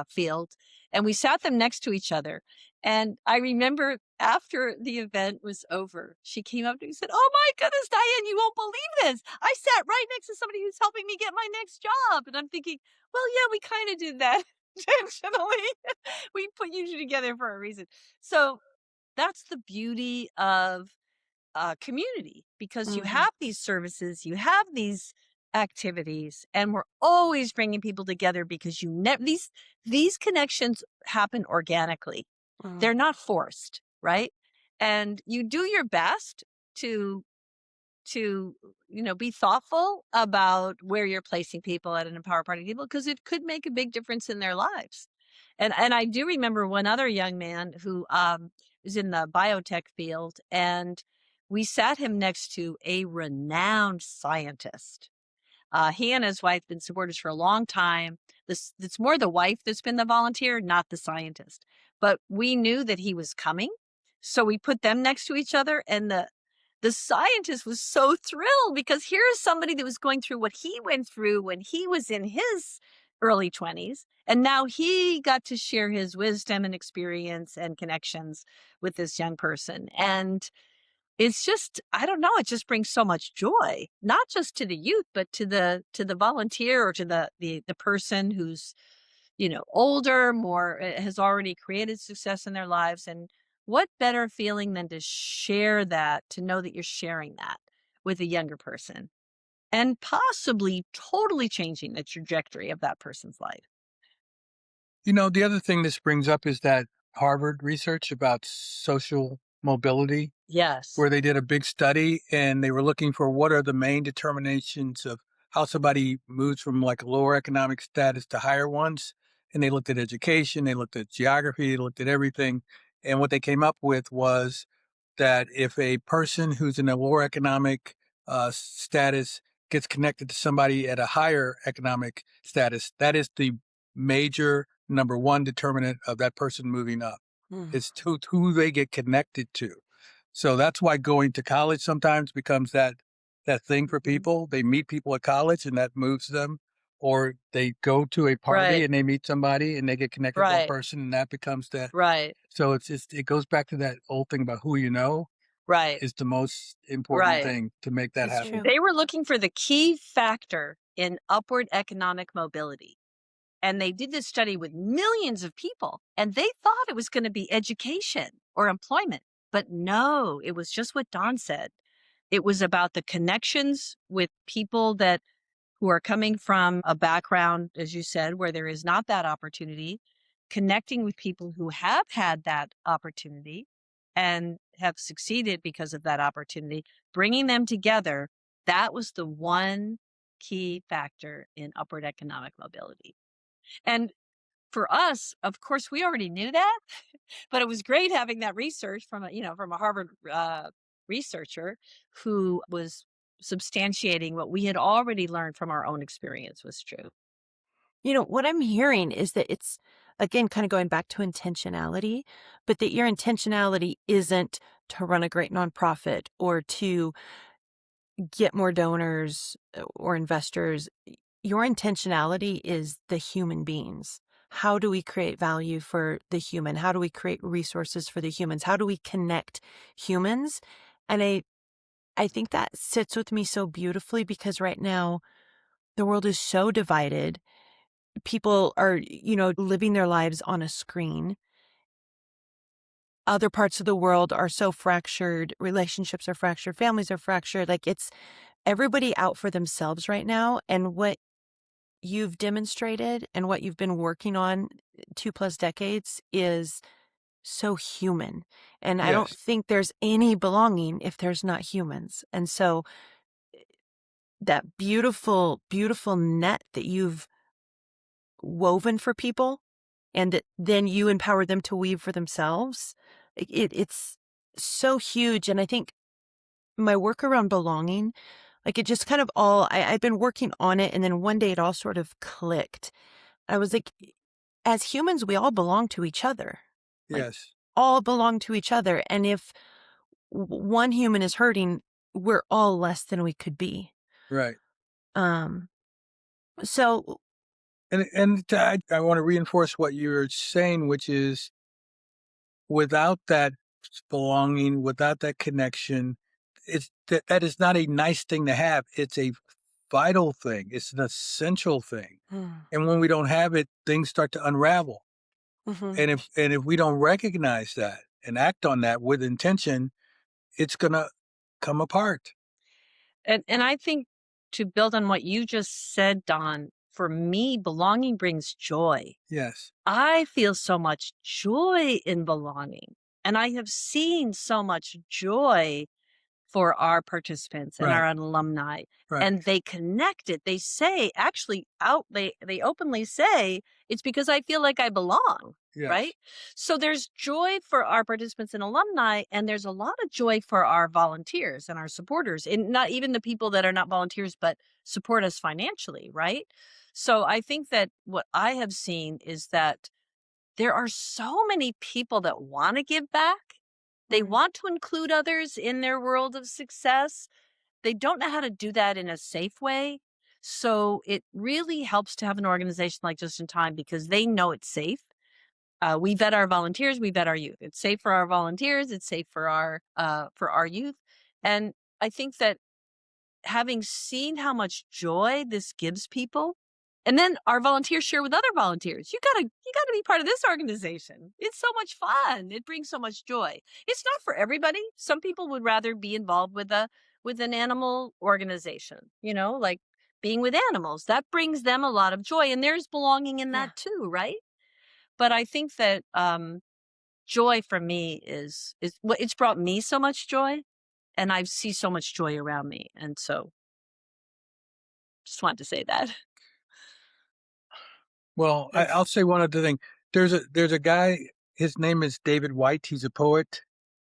field. And we sat them next to each other. And I remember after the event was over, she came up to me and said, "Oh my goodness, Diane, you won't believe this. I sat right next to somebody who's helping me get my next job." And I'm thinking, well, yeah, we kind of did that intentionally. We put you two together for a reason. So that's the beauty of community, because you Mm-hmm. have these services, you have these activities, and we're always bringing people together because these connections happen organically. Mm-hmm. They're not forced, right? And you do your best to be thoughtful about where you're placing people at an Empower party table, because it could make a big difference in their lives. And I do remember one other young man who is in the biotech field, and we sat him next to a renowned scientist. He and his wife have been supporters for a long time. It's more the wife that's been the volunteer, not the scientist. But we knew that he was coming, so we put them next to each other. And the scientist was so thrilled, because here is somebody that was going through what he went through when he was in his early 20s. And now he got to share his wisdom and experience and connections with this young person. And it's just, I don't know, it just brings so much joy, not just to the youth, but to the volunteer, or to the person who's older, more has already created success in their lives. And what better feeling than to share that, to know that you're sharing that with a younger person and possibly totally changing the trajectory of that person's life. The other thing this brings up is that Harvard research about social mobility, Yes. where they did a big study and they were looking for what are the main determinations of how somebody moves from like lower economic status to higher ones. And they looked at education, they looked at geography, they looked at everything. And what they came up with was that if a person who's in a lower economic status gets connected to somebody at a higher economic status, that is the major number one determinant of that person moving up. Mm. It's who they get connected to. So that's why going to college sometimes becomes that thing for people. They meet people at college and that moves them, or they go to a party Right. and they meet somebody and they get connected to that Right. person and that becomes that. Right. So it goes back to that old thing about who you know Right. is the most important Right. thing to make that That's happen. true. They were looking for the key factor in upward economic mobility. And they did this study with millions of people, and they thought it was going to be education or employment. But no, it was just what Don said. It was about the connections with people who are coming from a background, as you said, where there is not that opportunity, connecting with people who have had that opportunity and have succeeded because of that opportunity, bringing them together. That was the one key factor in upward economic mobility. And for us, of course, we already knew that, but it was great having that research from a Harvard researcher who was substantiating what we had already learned from our own experience was true. What I'm hearing is that it's, again, kind of going back to intentionality, but that your intentionality isn't to run a great nonprofit or to get more donors or investors. Your intentionality is the human beings. How do we create value for the human? How do we create resources for the humans? How do we connect humans? And I think that sits with me so beautifully because right now the world is so divided. People are, living their lives on a screen. Other parts of the world are so fractured. Relationships are fractured. Families are fractured. Like it's everybody out for themselves right now. And what you've demonstrated and what you've been working on 2+ decades is so human. And I don't Yes, think there's any belonging if there's not humans. And so that beautiful, beautiful net that you've woven for people and that then you empower them to weave for themselves, it's so huge. And I think my work around belonging, like it just kind of I've been working on it. And then one day it all sort of clicked. I was like, as humans, we all belong to each other, like yes, all belong to each other. And if one human is hurting, we're all less than we could be. right. Um, so I want to reinforce what you're saying, which is without that belonging, without that connection, that is not a nice thing to have. It's a vital thing. It's an essential thing. And when we don't have it, things start to unravel. Mhm. And if we don't recognize that and act on that with intention, it's gonna come apart. And I think, to build on what you just said, Don, for me, belonging brings joy. Yes. I feel so much joy in belonging. And I have seen so much joy for our participants and Right. our alumni. Right. And they connect it. They say, actually, they openly say, it's because I feel like I belong. Yes. Right. So there's joy for our participants and alumni, and there's a lot of joy for our volunteers and our supporters, and not even the people that are not volunteers, but support us financially. Right. So I think that what I have seen is that there are so many people that want to give back. They want to include others in their world of success. They don't know how to do that in a safe way. So it really helps to have an organization like Just in Time because they know it's safe. We vet our volunteers, we vet our youth. It's safe for our volunteers, it's safe for our youth. And I think that having seen how much joy this gives people, And then our volunteers share with other volunteers. You gotta be part of this organization. It's so much fun. It brings so much joy. It's not for everybody. Some people would rather be involved with an animal organization, like being with animals. That brings them a lot of joy. And there's belonging in that too, right? But I think that joy for me is it's brought me so much joy, and I see so much joy around me. And so just wanted to say that. Well, I'll say one other thing. There's a guy. His name is David White. He's a poet,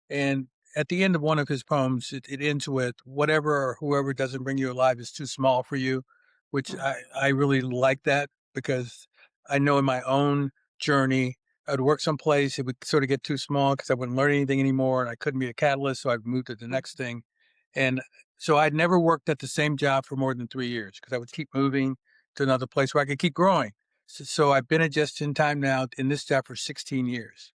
and at the end of one of his poems, it ends with "Whatever or whoever doesn't bring you alive is too small for you," which I really like that, because I know in my own journey, I'd work someplace, it would sort of get too small because I wouldn't learn anything anymore, and I couldn't be a catalyst, so I'd move to the next thing. And so I'd never worked at the same job for more than 3 years, because I would keep moving to another place where I could keep growing. So I've been at Just in Time now in this job for 16 years,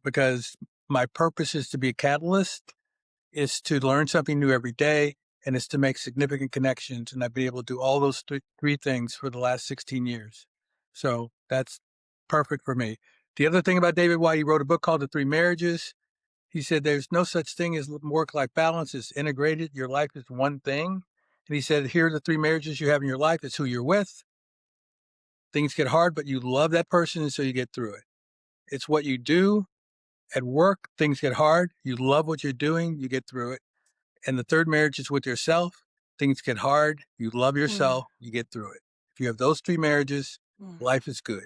because my purpose is to be a catalyst, is to learn something new every day, and is to make significant connections. And I've been able to do all those three things for the last 16 years. So that's perfect for me. The other thing about David White, he wrote a book called The Three Marriages. He said there's no such thing as work-life balance. It's integrated. Your life is one thing. And he said, here are the three marriages you have in your life. It's who you're with. Things get hard, but you love that person, and so you get through it. It's what you do at work. Things get hard. You love what you're doing. You get through it. And the third marriage is with yourself. Things get hard. You love yourself. You get through it. If you have those three marriages, life is good.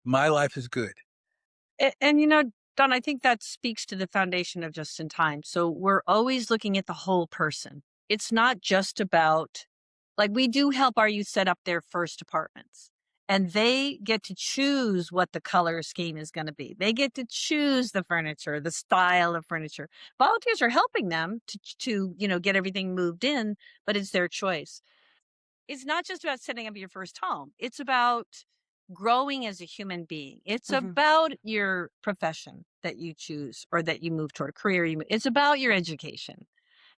My life is good. And Don, I think that speaks to the foundation of Just in Time. So we're always looking at the whole person. It's not just about, like, we do help our youth set up their first apartments, and they get to choose what the color scheme is going to be. They get to choose the furniture, the style of furniture. Volunteers are helping them to get everything moved in, but it's their choice. It's not just about setting up your first home. It's about growing as a human being. It's about your profession that you choose or that you move toward, a career. It's about your education.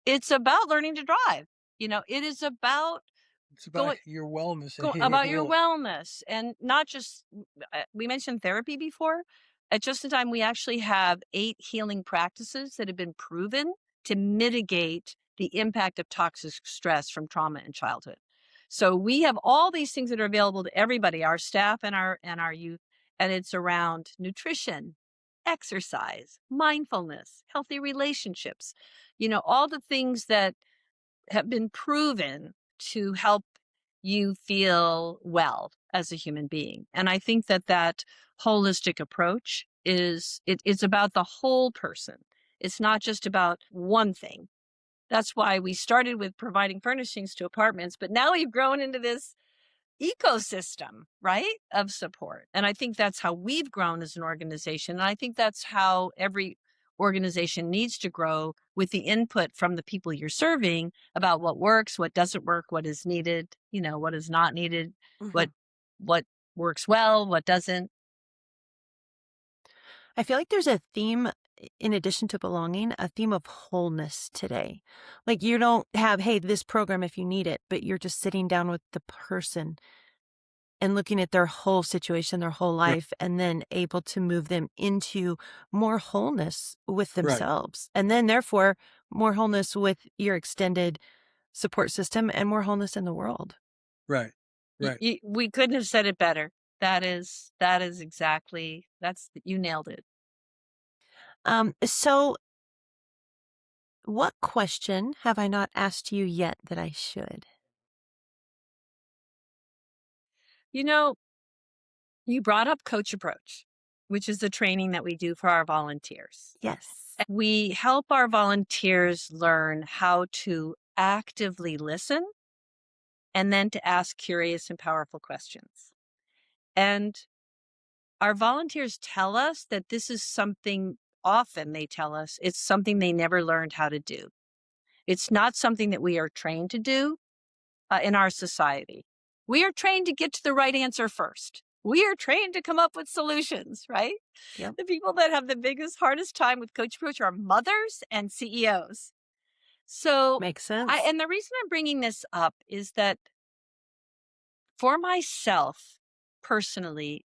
It's about learning to drive. It is about your wellness. about your wellness, and not just, we mentioned therapy before. At Just in Time, we actually have 8 healing practices that have been proven to mitigate the impact of toxic stress from trauma in childhood. So we have all these things that are available to everybody, our staff and our youth, and it's around nutrition, exercise, mindfulness, healthy relationships, all the things that have been proven to help you feel well as a human being. And I think that holistic approach it's about the whole person. It's not just about one thing. That's why we started with providing furnishings to apartments, but now we've grown into this ecosystem, right, of support. And I think that's how we've grown as an organization. And I think that's how every organization needs to grow, with the input from the people you're serving about what works, what doesn't work, what is needed, what is not needed, what works well, what doesn't. I feel like there's a theme, in addition to belonging, a theme of wholeness today. Like, you don't have, hey, this program if you need it, but you're just sitting down with the person and looking at their whole situation, their whole life, and then able to move them into more wholeness with themselves. And then therefore more wholeness with your extended support system and more wholeness in the world. Right. We couldn't have said it better. That is exactly, you nailed it. So what question have I not asked you yet that I should? You brought up Coach Approach, which is the training that we do for our volunteers. Yes. We help our volunteers learn how to actively listen and then to ask curious and powerful questions. And our volunteers tell us that this is something, often they tell us, it's something they never learned how to do. It's not something that we are trained to do in our society. We are trained to get to the right answer first. We are trained to come up with solutions, right? Yep. The people that have the biggest, hardest time with Coach Approach are mothers and CEOs. So makes sense. and the reason I'm bringing this up is that For myself, personally,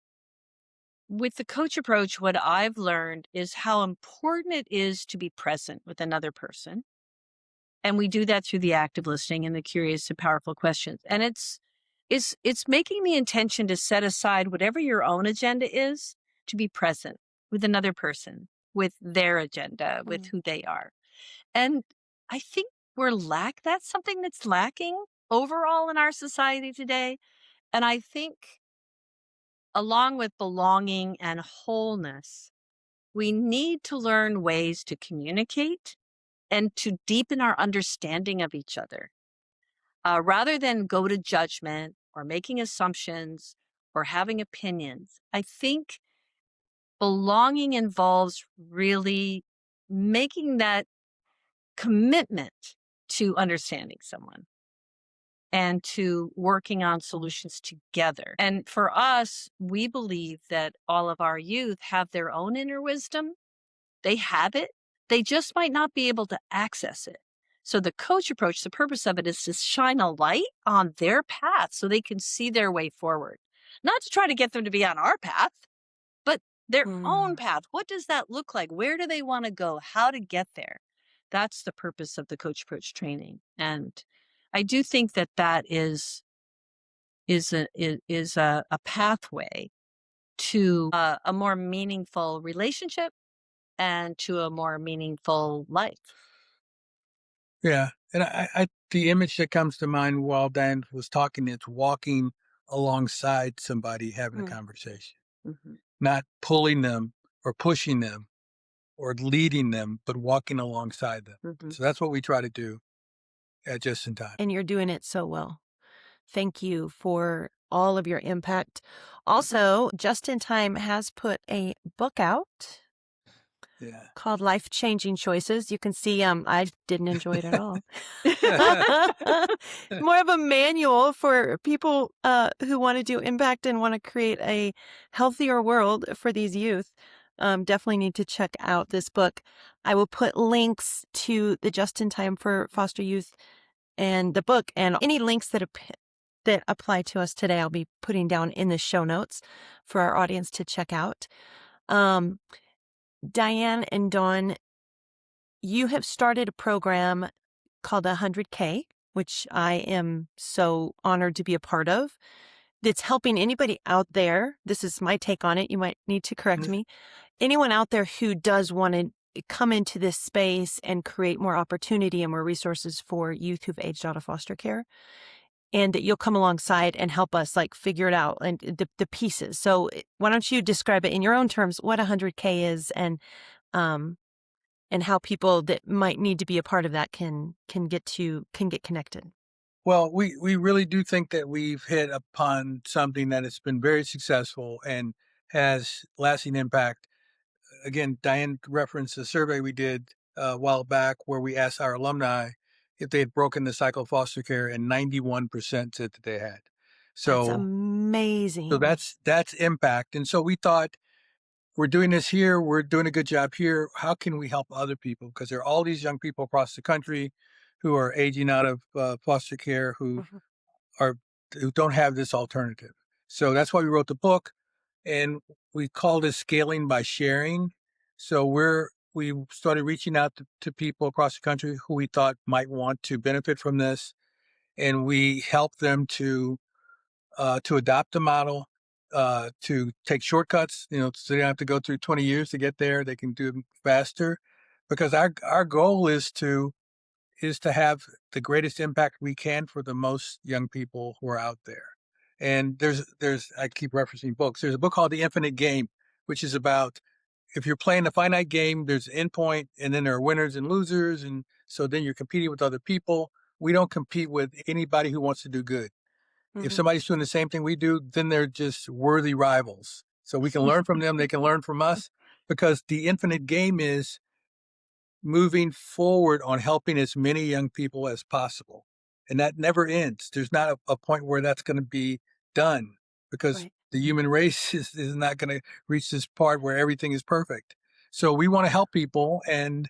with the coach approach, what I've learned is how important it is to be present with another person. And we do that through the active listening and the curious and powerful questions. And it's making the intention to set aside whatever your own agenda is to be present with another person, with their agenda, with who they are. And I think that's something that's lacking overall in our society today. And I think along with belonging and wholeness, we need to learn ways to communicate and to deepen our understanding of each other. Rather than go to judgment or making assumptions or having opinions, I think belonging involves really making that commitment to understanding someone and to working on solutions together. And for us, we believe that all of our youth have their own inner wisdom. They have it. They just might not be able to access it. So the coach approach, the purpose of it is to shine a light on their path so they can see their way forward. Not to try to get them to be on our path, but their own path. What does that look like? Where do they want to go? How to get there? That's the purpose of the coach approach training. And I do think that that is a pathway to a more meaningful relationship and to a more meaningful life. Yeah. And the image that comes to mind while Dan was talking is walking alongside somebody having a conversation, not pulling them or pushing them or leading them, but walking alongside them. So that's what we try to do at Just in Time. And you're doing it so well. Thank you for all of your impact. Also, Just in Time has put a book out called Life Changing Choices. You can see I didn't enjoy it at all. More of a manual for people who want to do impact and want to create a healthier world for these youth. Definitely need to check out this book. I will put links to the Just in Time for Foster Youth and the book, and any links that apply to us today, I'll be putting down in the show notes for our audience to check out. Diane and Don, you have started a program called 100K, which I am so honored to be a part of. That's helping anybody out there. This is my take on it. You might need to correct me. Anyone out there who does want to come into this space and create more opportunity and more resources for youth who've aged out of foster care, and that you'll come alongside and help us figure it out and the pieces. So why don't you describe it in your own terms, what 100K is, and how people that might need to be a part of that can get connected. Well, we really do think that we've hit upon something that has been very successful and has lasting impact. Again, Diane referenced a survey we did a while back where we asked our alumni if they had broken the cycle of foster care, and 91% said that they had. So that's amazing. So that's impact. And so we thought, we're doing this here, we're doing a good job here. How can we help other people? Because there are all these young people across the country who are aging out of foster care who don't have this alternative. So that's why we wrote the book, and we called it Scaling by Sharing. So we started reaching out to people across the country who we thought might want to benefit from this, and we helped them to adopt the model, to take shortcuts, so they don't have to go through 20 years to get there. They can do it faster, because our goal is to have the greatest impact we can for the most young people who are out there. And I keep referencing books. There's a book called The Infinite Game, which is about, if you're playing a finite game, there's an end point, and then there are winners and losers. And so then you're competing with other people. We don't compete with anybody who wants to do good. If somebody's doing the same thing we do, then they're just worthy rivals. So we can learn from them. They can learn from us, because the infinite game is moving forward on helping as many young people as possible. And that never ends. There's not a point where that's going to be done, because the human race is not going to reach this part where everything is perfect. So we want to help people. And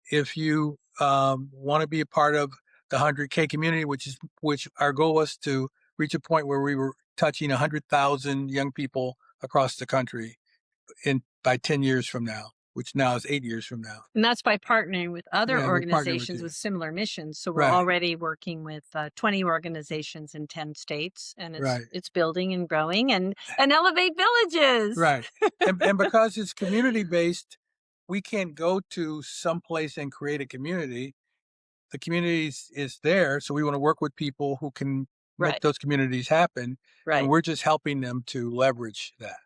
if you want to be a part of the 100K community, which our goal was to reach a point where we were touching 100,000 young people across the country by 10 years from now, which now is 8 years from now. And that's by partnering with other Yeah, we're partnering with organizations you. with similar missions. So we're Right. already working with 20 organizations in 10 states, and Right. it's building and growing, and Elevate Villages. Right. And because it's community-based, we can't go to some place and create a community. The community is there, so we want to work with people who can make Right. those communities happen, and Right. we're just helping them to leverage that.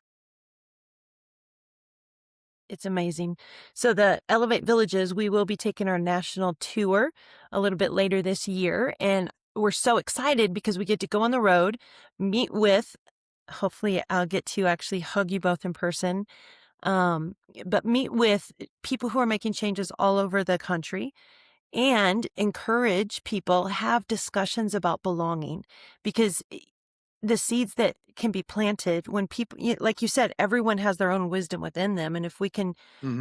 It's amazing. So the Elevate Villages, we will be taking our national tour a little bit later this year. And we're so excited because we get to go on the road, meet with, hopefully I'll get to actually hug you both in person, but meet with people who are making changes all over the country and encourage people, have discussions about belonging, because the seeds that can be planted when people, like you said, everyone has their own wisdom within them. And if we can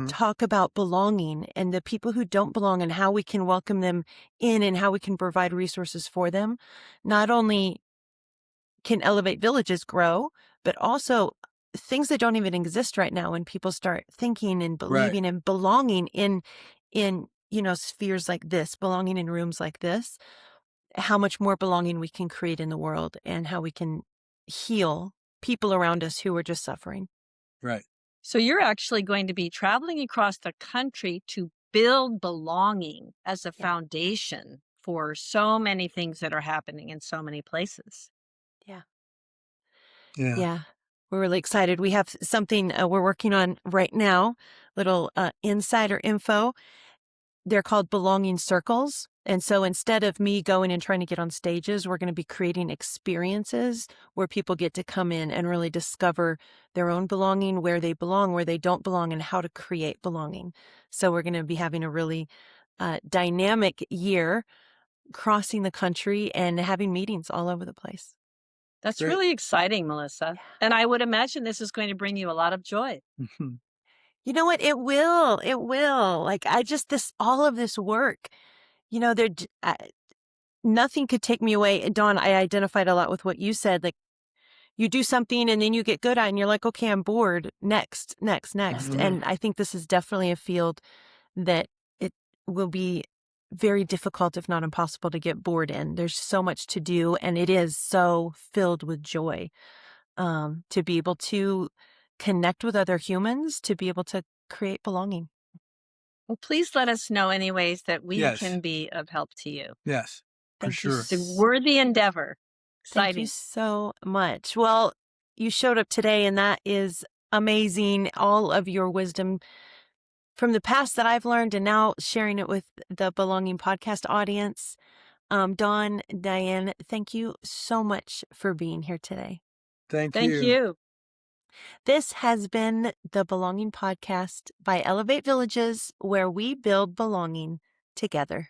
talk about belonging and the people who don't belong and how we can welcome them in and how we can provide resources for them, not only can Elevate Villages grow, but also things that don't even exist right now when people start thinking and believing and belonging in spheres like this, belonging in rooms like this, how much more belonging we can create in the world and how we can heal people around us who are just suffering. Right. So you're actually going to be traveling across the country to build belonging as a foundation for so many things that are happening in so many places. Yeah. We're really excited. We have something we're working on right now, little insider info. They're called belonging circles. And so instead of me going and trying to get on stages, we're going to be creating experiences where people get to come in and really discover their own belonging, where they belong, where they don't belong, and how to create belonging. So we're going to be having a really dynamic year, crossing the country and having meetings all over the place. That's Great. really exciting, Melissa. And I would imagine this is going to bring you a lot of joy. You know what? It will. It will. Like all of this work, nothing could take me away. Dawn, I identified a lot with what you said. Like you do something and then you get good at it and you're like, okay, I'm bored. Next. And I think this is definitely a field that it will be very difficult, if not impossible, to get bored in. There's so much to do, and it is so filled with joy to be able to connect with other humans, to be able to create belonging. Well, please let us know any ways that we can be of help to you. Yes, for Thank you sure. It's a worthy endeavor. Exciting. Thank you so much. Well, you showed up today, and that is amazing. All of your wisdom from the past that I've learned, and now sharing it with the Belonging Podcast audience. Dawn, Diane, thank you so much for being here today. Thank Thank you. you. This has been the Belonging Podcast by Elevate Villages, where we build belonging together.